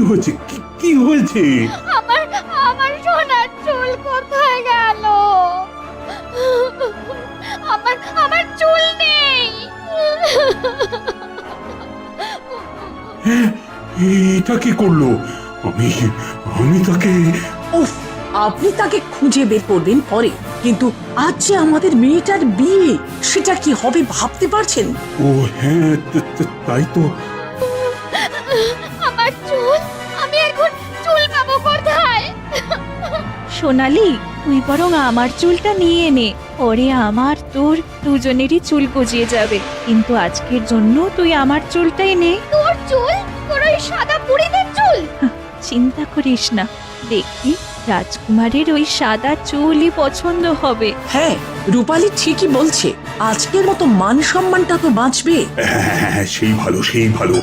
হয়েছে? কি হয়েছে? আমার আমার সোনার চুল কোথায় গেল? আমার আমার চুল নেই। হ্যাঁ, এটা কি করলো? আমি আমি তাকে... উফ, আপনি তাকে খুঁজে বের করবেন পরে, কিন্তু আজ যে আমাদের মেয়েটার বিয়ে, সেটা কি হবে ভাবতে পারছেন? ও হ্যাঁ, তাই তো। আমার চুল, আমি এখন চুল পাবো কোথায়? সোনালি, তুই বরং আমার চুলটা নিয়ে নে, পরে আমার তোর দুজনেরই চুল গজিয়ে যাবে। কিন্তু আজকের জন্য তুই আমার চুলটাই নে। তোর চুল? তোর ওই সাদা বুড়িদের চুল? চিন্তা করিস না, দেখবি রাজকুমারের ওই সাদা চুলই পছন্দ হবে। হ্যাঁ, রূপালী ঠিকই বলছে, আজকের মতো মান সম্মানটা তো বাঁচবে। হ্যাঁ, সেই ভালো।